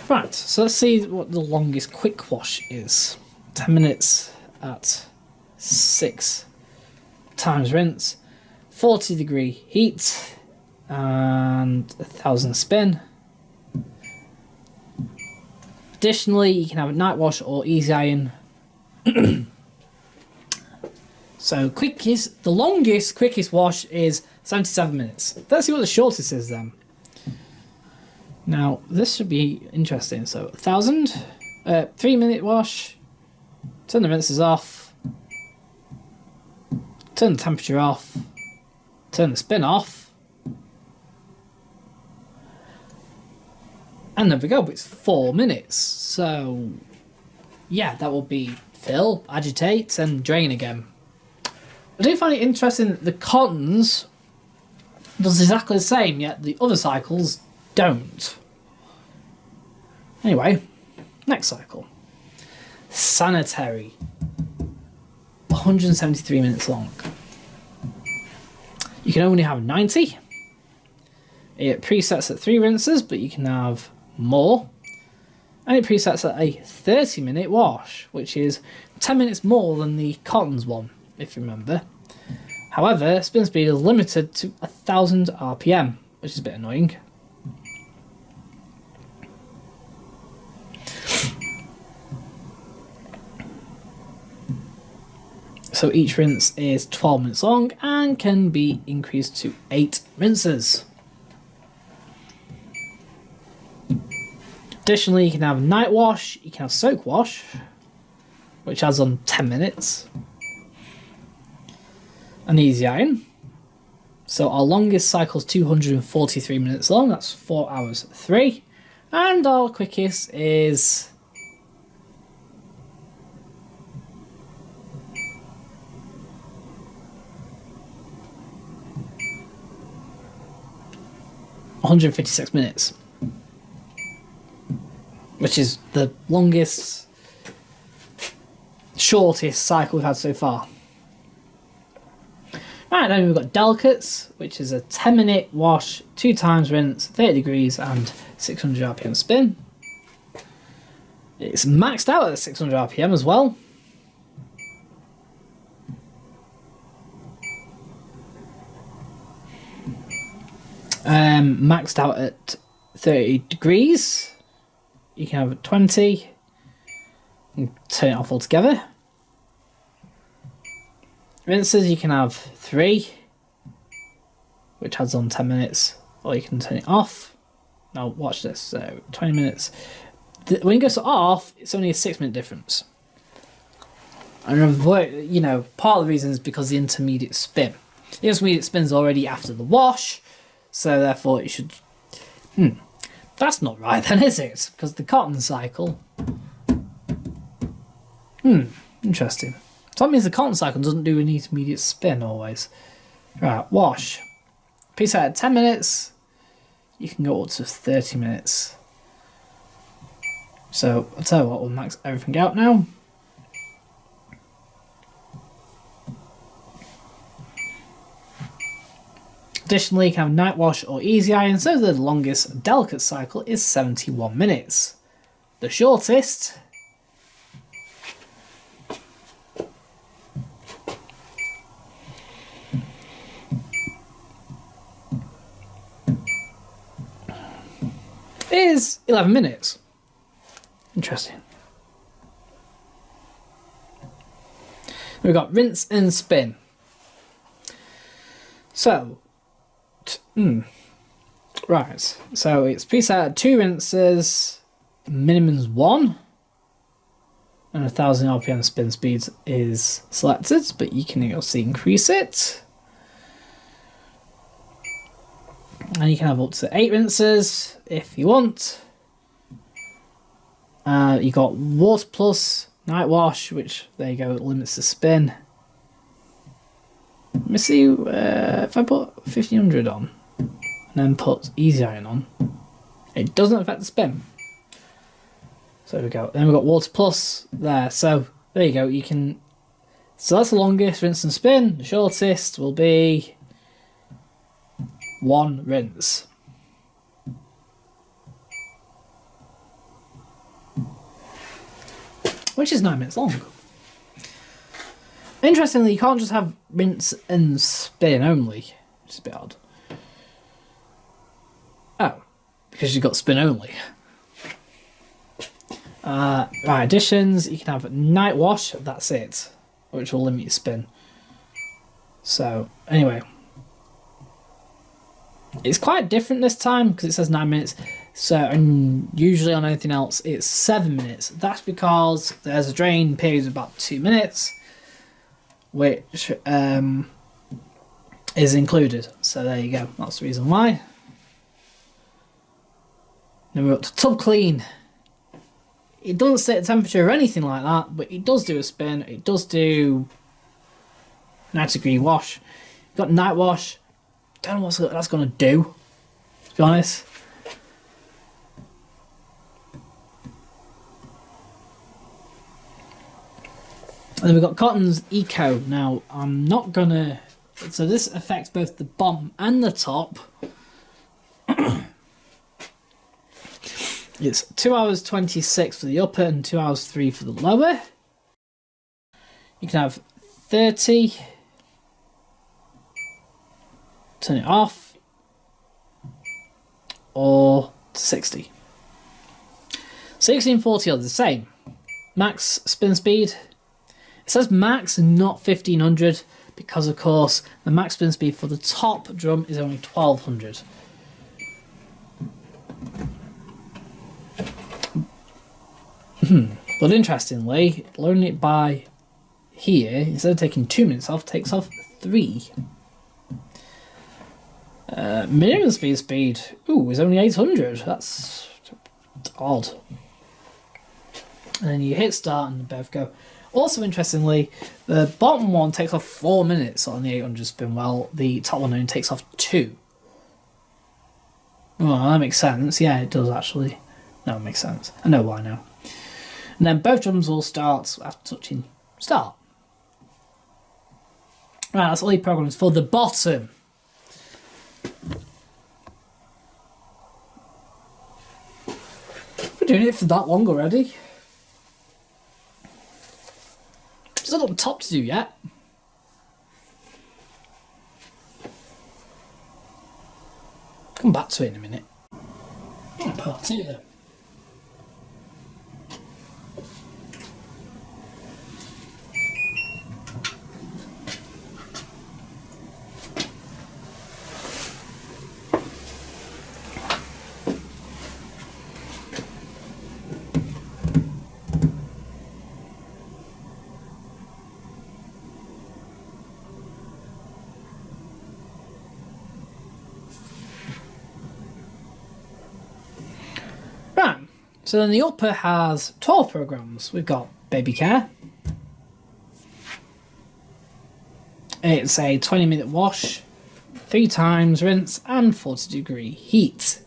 Right, so let's see what the longest quick wash is. 10 minutes at 6 times rinse, 40 degree heat, and 1000 spin. Additionally, you can have a night wash or easy iron. So the longest quickest wash is 77 minutes. Let's see what the shortest is then. Now, this should be interesting. So 1,000, 3 minute wash, turn the rinses off, turn the temperature off, turn the spin off, and there we go, it's 4 minutes. So, yeah, that will be fill, agitate, and drain again. I do find it interesting that the cottons does exactly the same, yet the other cycles don't. Anyway, next cycle. Sanitary. 173 minutes long. You can only have 90. It presets at 3 rinses, but you can have more. And it presets at a 30-minute wash, which is 10 minutes more than the cottons one, if you remember. However, spin speed is limited to 1,000 RPM, which is a bit annoying. So each rinse is 12 minutes long and can be increased to 8 rinses. Additionally, you can have night wash, you can have soak wash, which adds on 10 minutes. An easy iron. So our longest cycle is 243 minutes long, that's 4 hours 3. And our quickest is 156 minutes, which is the longest, shortest cycle we've had so far. Right, then we've got delicates, which is a 10-minute wash, 2 times rinse, 30 degrees and 600 RPM spin. It's maxed out at 600 RPM as well. Maxed out at 30 degrees. You can have 20 and turn it off altogether. Rinses, you can have 3, which adds on 10 minutes, or you can turn it off. Now watch this, so 20 minutes. When it goes to off, it's only a 6-minute difference. And you know, part of the reason is because the intermediate spin. The intermediate spin's already after the wash, so therefore it should... That's not right then, is it? Because the cotton cycle... Interesting. So that means the cotton cycle doesn't do an intermediate spin always. Right, wash. Preset at 10 minutes. You can go up to 30 minutes. So I'll tell you what, we'll max everything out now. Additionally, you can have night wash or easy iron, so the longest delicate cycle is 71 minutes. The shortest is 11 minutes. Interesting. We've got rinse and spin. So, right. So it's preset at 2 rinses, minimum's 1, and 1000 RPM spin speed is selected, but you can obviously increase it. And you can have up to 8 rinses if you want. You got water plus night wash, which there you go, it limits the spin. Let me see if I put 1500 on and then put easy iron on, it doesn't affect the spin. So there we go. Then we've got water plus there. So there you go. You can. So that's the longest rinse and spin. The shortest will be 1 rinse. Which is 9 minutes long. Interestingly, you can't just have rinse and spin only, which is a bit odd. Oh, because you've got spin only. Right, additions, you can have night wash, that's it, which will limit your spin. So, anyway. It's quite different this time because it says 9 minutes. So, and usually on anything else, it's 7 minutes. That's because there's a drain period of about 2 minutes, which is included. So there you go. That's the reason why. Then we're up to tub clean. It doesn't set a temperature or anything like that, but it does do a spin. It does do 90-degree wash. You've got night wash. Don't know what that's going to do, to be honest. And then we've got Cotton's Eco. Now, I'm not going to... So this affects both the bottom and the top. It's 2 hours 26 for the upper and 2 hours 3 for the lower. You can have 30. Turn it off. Or 60. 60 and 40 are the same. Max spin speed It says max and not 1500 because, of course, the max spin speed for the top drum is only 1200. But interestingly, lowering it by here, instead of taking 2 minutes off, takes off 3. Minimum speed, is only 800. That's odd. And then you hit start and both go. Also, interestingly, the bottom one takes off 4 minutes on the 800 spin, while the top one only takes off 2. Well, that makes sense. Yeah, it does actually. No, it makes sense. I know why now. And then both drums will start after touching start. Right, that's all your programs for the bottom. We're doing it for that long already. Still got the top to do yet. Come back to it in a minute. Part 2 then. Right, so then the upper has 12 programs. We've got Baby Care. It's a 20-minute wash, 3 times rinse, and 40-degree heat.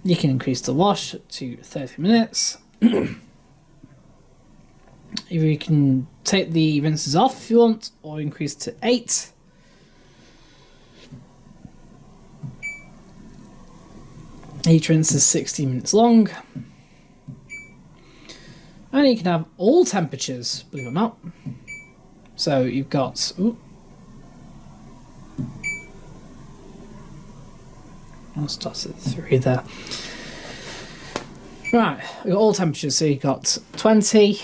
You can increase the wash to 30 minutes. You can take the rinses off if you want, or increase to 8. Each rinse is 60 minutes long. And you can have all temperatures, believe it or not. So you've got... I'll start at 3 there. Right, we've got all temperatures. So you've got 20.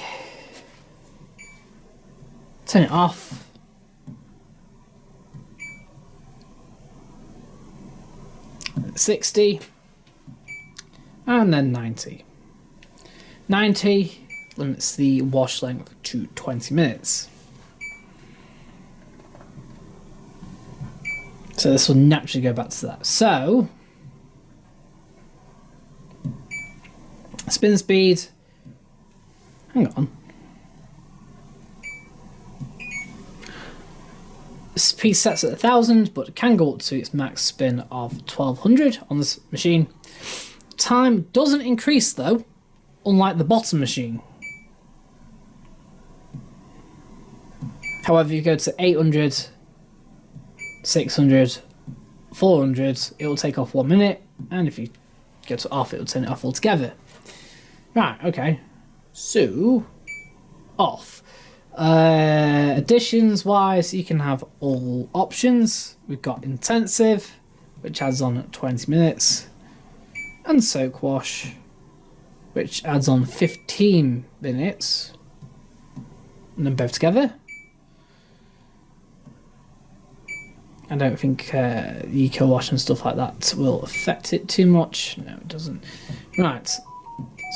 Turn it off. 60. And then 90. 90 limits the wash length to 20 minutes. So this will naturally go back to that. So, spin speed, hang on. This piece sets at 1000, but it can go up to its max spin of 1200 on this machine. Time doesn't increase though, unlike the bottom machine. However, if you go to 800, 600, 400, it will take off 1 minute, and if you go to off, it will turn it off altogether. Right, okay. So, off. Additions wise, you can have all options. We've got intensive, which adds on 20 minutes. And soak wash, which adds on 15 minutes, and then both together. I don't think eco wash and stuff like that will affect it too much. No, it doesn't. Right,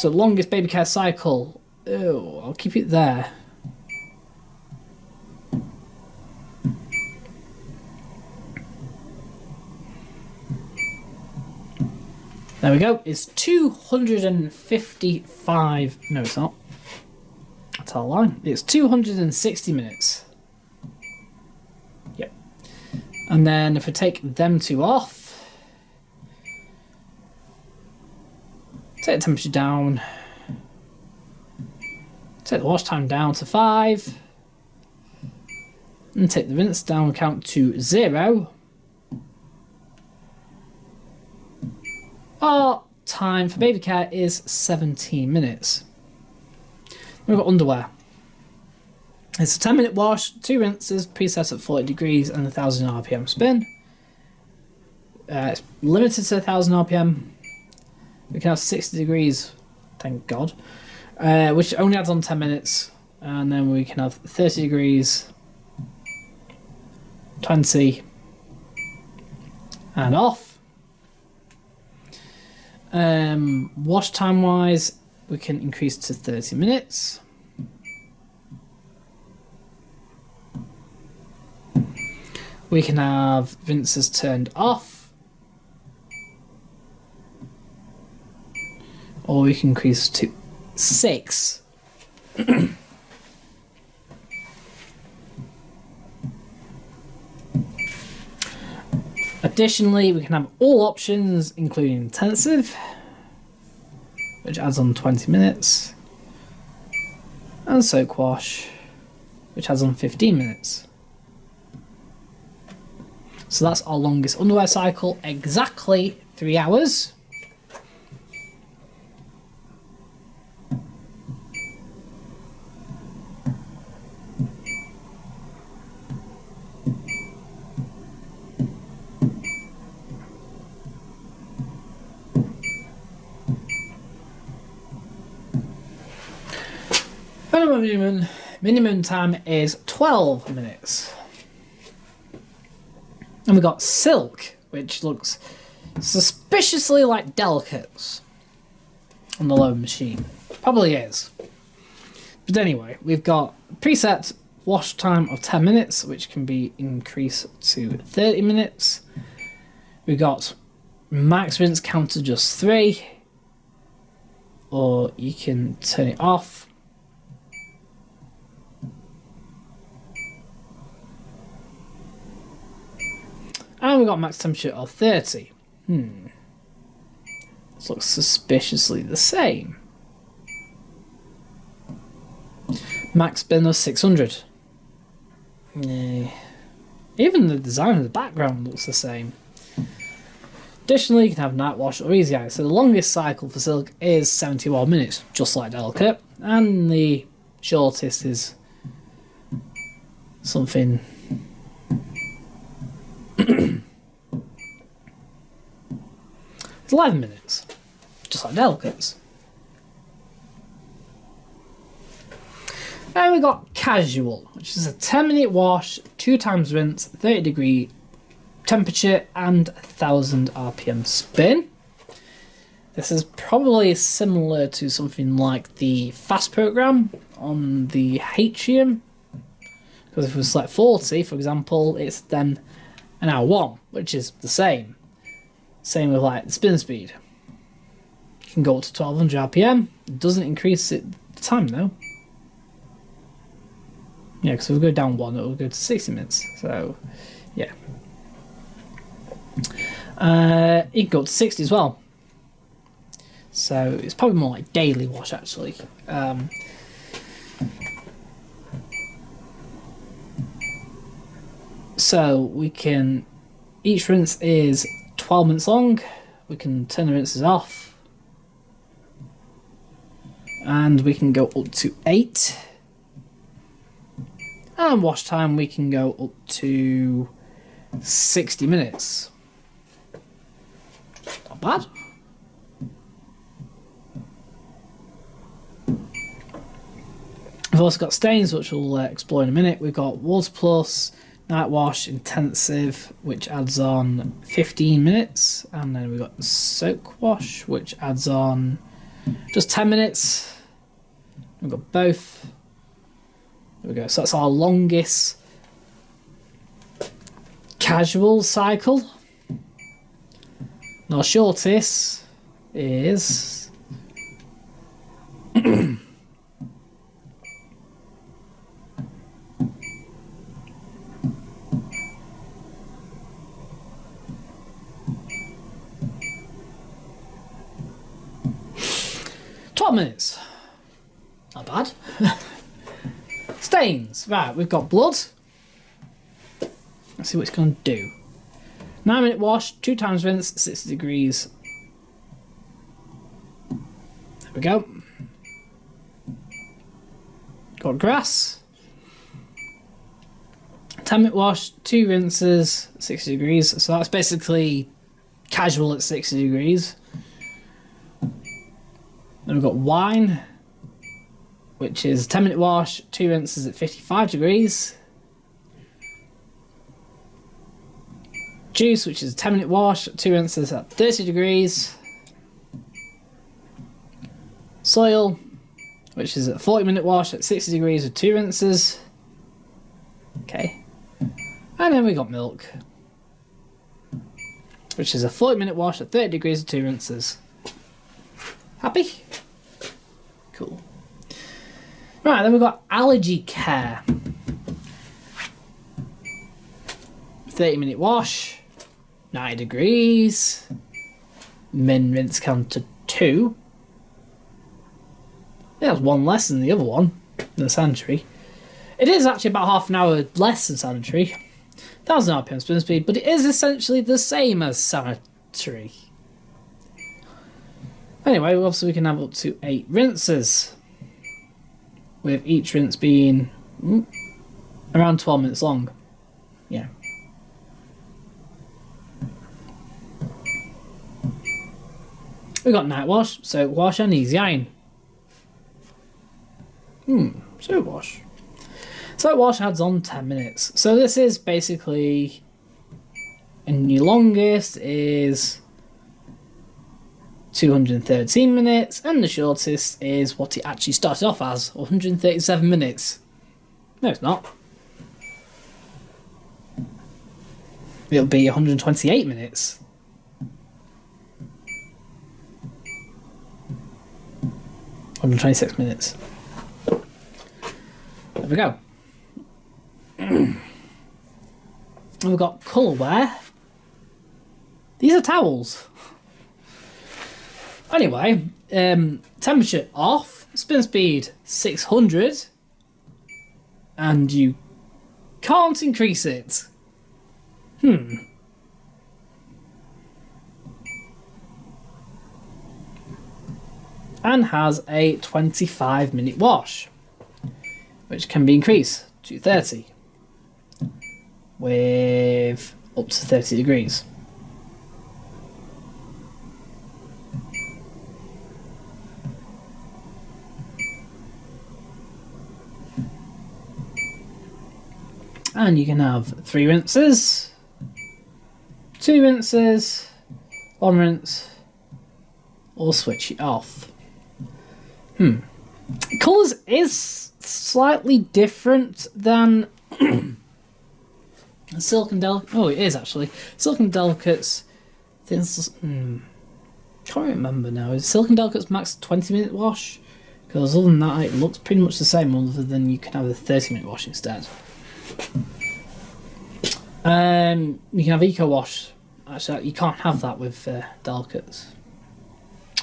so longest baby care cycle. Oh, I'll keep it there. There we go. It's 255. No, it's not. That's our line. It's 260 minutes. Yep. And then if I take them two off, take the temperature down, take the wash time down to 5, and take the rinse down count to 0. Our time for baby care is 17 minutes. We've got underwear. It's a 10-minute wash, 2 rinses, preset at 40 degrees and 1000 RPM spin. It's limited to 1000 RPM. We can have 60 degrees, thank God, which only adds on 10 minutes. And then we can have 30 degrees, 20, and off. Wash time wise, we can increase to 30 minutes. We can have rinses turned off. Or we can increase to 6. Additionally, we can have all options, including intensive, which adds on 20 minutes, and soak wash, which adds on 15 minutes. So that's our longest underwear cycle, exactly 3 hours. Minimum time is 12 minutes. And we've got silk, which looks suspiciously like delicates on the low machine. Probably is. But anyway, we've got preset wash time of 10 minutes, which can be increased to 30 minutes. We've got max rinse count to just 3, or you can turn it off. And we've got max temperature of 30. This looks suspiciously the same. Max bin of 600. Even the design of the background looks the same. Additionally, you can have night wash or easy ice. So the longest cycle for silk is 71 minutes, just like delicate. And the shortest is something... It's 11 minutes, just like delicates. Then we got casual, which is a 10-minute wash, 2 times rinse, 30-degree temperature, and 1000 RPM spin. This is probably similar to something like the fast program on the Atrium, because if we select 40, for example, it's then an hour 1, which is the same. Same with like the spin speed. You can go up to 1200 RPM. It doesn't increase the time though. Yeah, because if we go down 1, it will go to 60 minutes. So, yeah. You can go up to 60 as well. So it's probably more like daily wash actually. So we can, each rinse is 12 minutes long. We can turn the rinses off. And we can go up to 8. And wash time we can go up to 60 minutes. Not bad. We've also got stains, which we'll explore in a minute. We've got Water Plus, Night Wash, Intensive, which adds on 15 minutes. And then we've got the Soak Wash, which adds on just 10 minutes. We've got both. There we go. So that's our longest casual cycle. And our shortest is... 12 minutes. Not bad. Stains. Right, we've got blood. Let's see what it's going to do. 9-minute wash, 2 times rinse, 60 degrees. There we go. Got grass. 10-minute wash, 2 rinses, 60 degrees. So that's basically casual at 60 degrees. Then we've got wine, which is a 10-minute wash, 2 rinses at 55 degrees. Juice, which is a 10-minute wash, 2 rinses at 30 degrees. Soil, which is a 40-minute wash at 60 degrees with 2 rinses. Okay. And then we got milk, which is a 40-minute wash at 30 degrees with 2 rinses. Happy? Cool. Right, then we've got allergy care. 30-minute wash, 90 degrees, min rinse counter 2. Yeah, that's one less than the other one, the Sanitary. It is actually about half an hour less than Sanitary. 1000 RPM spin speed, but it is essentially the same as Sanitary. Anyway, obviously we can have up to 8 rinses, with each rinse being around 12 minutes long. Yeah. We got night wash, soap wash, and easy iron. Soap wash. Soap wash adds on 10 minutes. So this is basically, and your longest is 213 minutes, and the shortest is what it actually started off as, 137 minutes. No, it's not. It'll be 128 minutes. Under 26 minutes. There we go. We've got colourware. These are towels. Anyway, temperature off, spin speed 600, and you can't increase it. And has a 25-minute wash, which can be increased to 30 with up to 30 degrees. And you can have 3 rinses, 2 rinses, 1 rinse, or switch it off. Colours is slightly different than Silk and Delicate. Oh, it is actually. Silk and Delicate's things. Can't remember now. Is Silk and Delicate's max 20-minute wash? Because other than that, it looks pretty much the same, other than you can have a 30-minute wash instead. You can have Eco Wash. Actually, you can't have that with Delicates.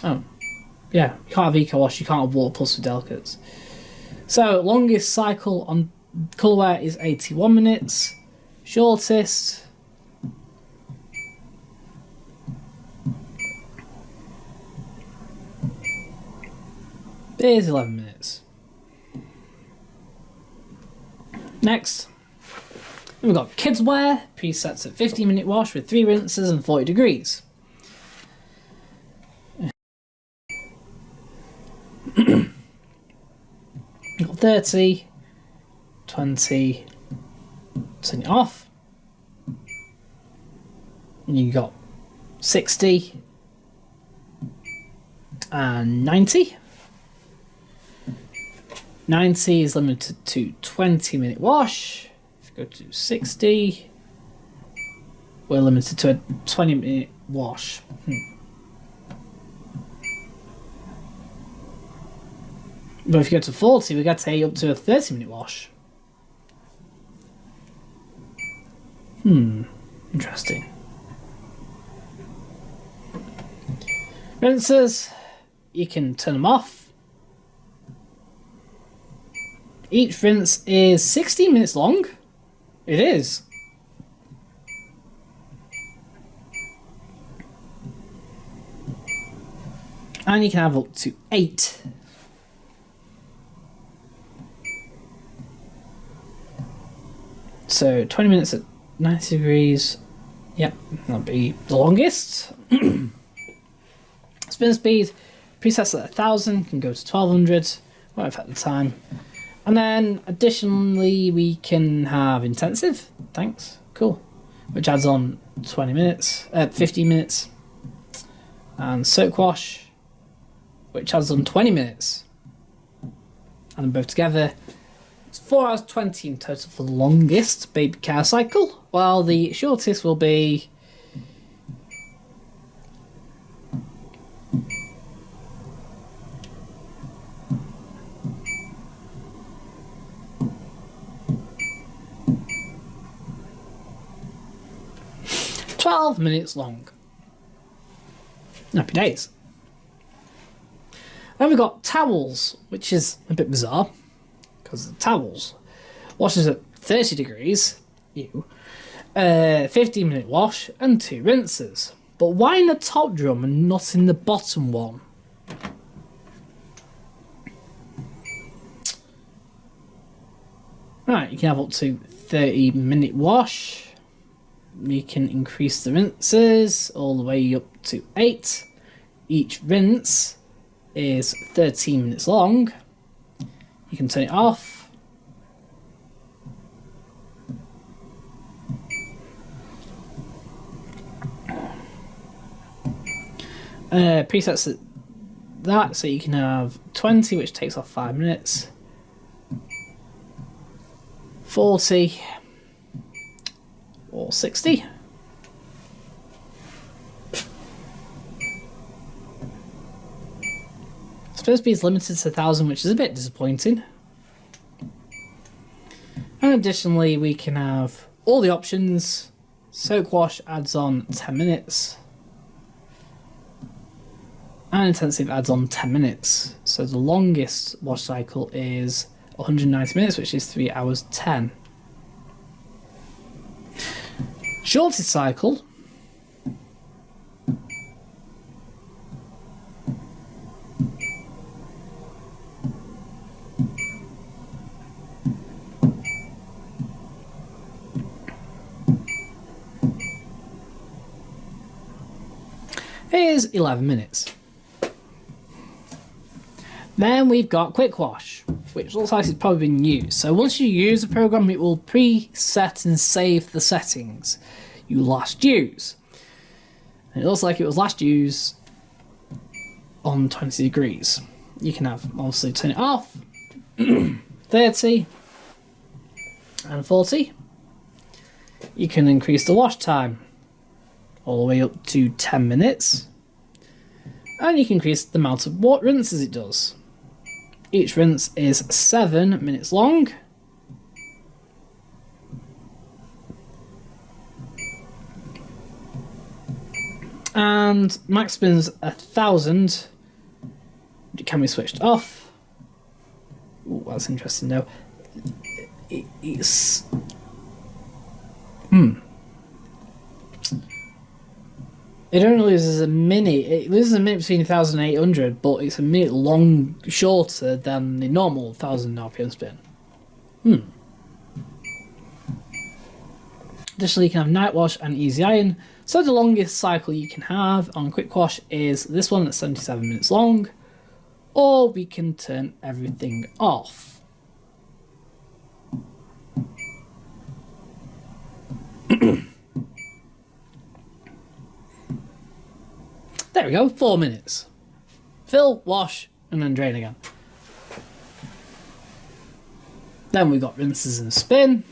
Oh. Yeah, you can't have Eco Wash, you can't have Water Plus with Delicates. So, longest cycle on colourware is 81 minutes. Shortest is 11 minutes. Next, we've got kids wear, presets at 15-minute wash with 3 rinses and 40 degrees. You've got 30, 20, turn it off. And you got 60 and 90. 90 is limited to 20-minute wash. If you go to 60, we're limited to a 20-minute wash. But if you go to 40, we get up to a 30-minute wash. Interesting. Rinses, you can turn them off. Each rinse is 16 minutes long. It is. And you can have up to 8. So 20 minutes at 90 degrees. Yep, that'll be the longest. Spin speed, presets at 1000, can go to 1200. won't affect the time. And then additionally we can have intensive, thanks, cool, which adds on 20 minutes, 15 minutes. And soak wash, which adds on 20 minutes. And then both together, it's 4 hours 20 in total for the longest baby care cycle, while the shortest will be 12 minutes long. Happy days. Then we've got towels, which is a bit bizarre, because the towels washes at 30 degrees, 15-minute wash, and 2 rinses. But why in the top drum and not in the bottom one? Right, you can have up to 30-minute wash. You can increase the rinses all the way up to 8. Each rinse is 13 minutes long. You can turn it off. Presets that, so you can have 20, which takes off 5 minutes. 40 or 60. Spin speed is limited to 1,000, which is a bit disappointing. And additionally, we can have all the options. Soak wash adds on 10 minutes. And intensive adds on 10 minutes. So the longest wash cycle is 190 minutes, which is 3 hours 10. Shortest cycle is 11 minutes. Then we've got Quick Wash, which looks like it's probably been used. So once you use the program, it will preset and save the settings you last use. And it looks like it was last used on 20 degrees. You can have, obviously, turn it off, 30 and 40. You can increase the wash time all the way up to 10 minutes. And you can increase the amount of rinses it does. Each rinse is 7 minutes long. And max spins 1,000. It can be switched off. Ooh, that's interesting though. It's... It only loses a minute. It loses a minute between 1,000 and 800, but it's a minute shorter than the normal 1,000 RPM spin. Additionally, you can have night wash and easy iron. So the longest cycle you can have on Quick Wash is this one that's 77 minutes long, or we can turn everything off. There we go, 4 minutes. Fill, wash, and then drain again. Then we've got rinses and spin.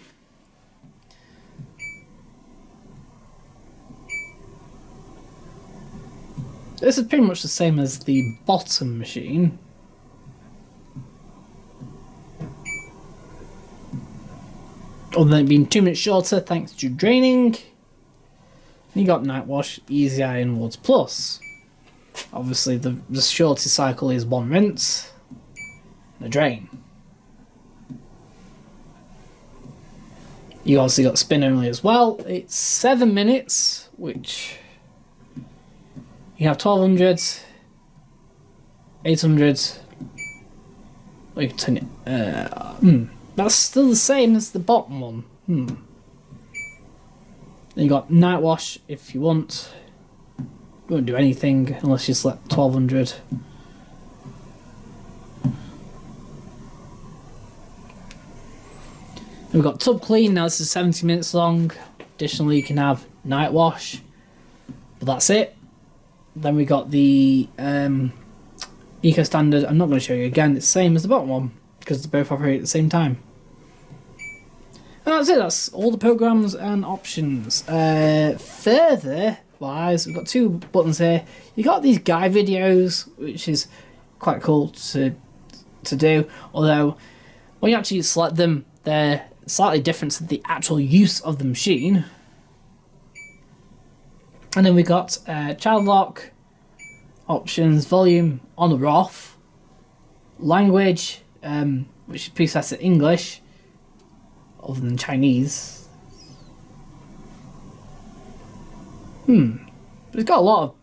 This is pretty much the same as the bottom machine. Other than it being 2 minutes shorter thanks to draining. You got night wash, easy iron, Woods Plus. Obviously the shortest cycle is 1 rinse and a drain. You also got spin only as well. It's 7 minutes, which you have 1200, 800. Oh, you can turn it. That's still the same as the bottom one. Then you got night wash if you want. You won't do anything unless you select 1200. We've got tub clean, now this is 70 minutes long. Additionally, you can have night wash, but that's it. Then we got the eco standard. I'm not going to show you again, it's the same as the bottom one because they both operate at the same time. And that's it, that's all the programs and options. Further wise, we've got two buttons here. You got these guide videos, which is quite cool to do, although when you actually select them, they're slightly different to the actual use of the machine. And then we got child lock options, volume on or off, language, which is preset to English, other than Chinese. But it's got a lot of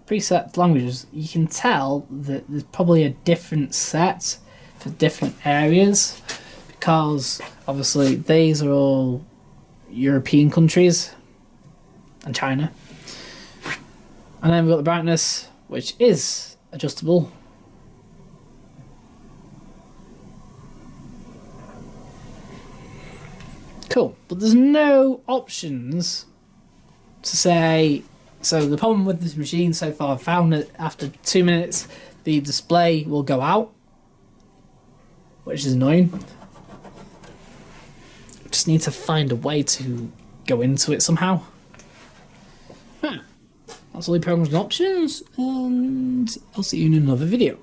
preset languages. You can tell that there's probably a different set for different areas, because obviously these are all European countries and China. And then we've got the brightness, which is adjustable. Cool, but there's no options to say. So the problem with this machine so far, I've found that after 2 minutes the display will go out, which is annoying. Just need to find a way to go into it somehow. That's all the programs and options, and I'll see you in another video.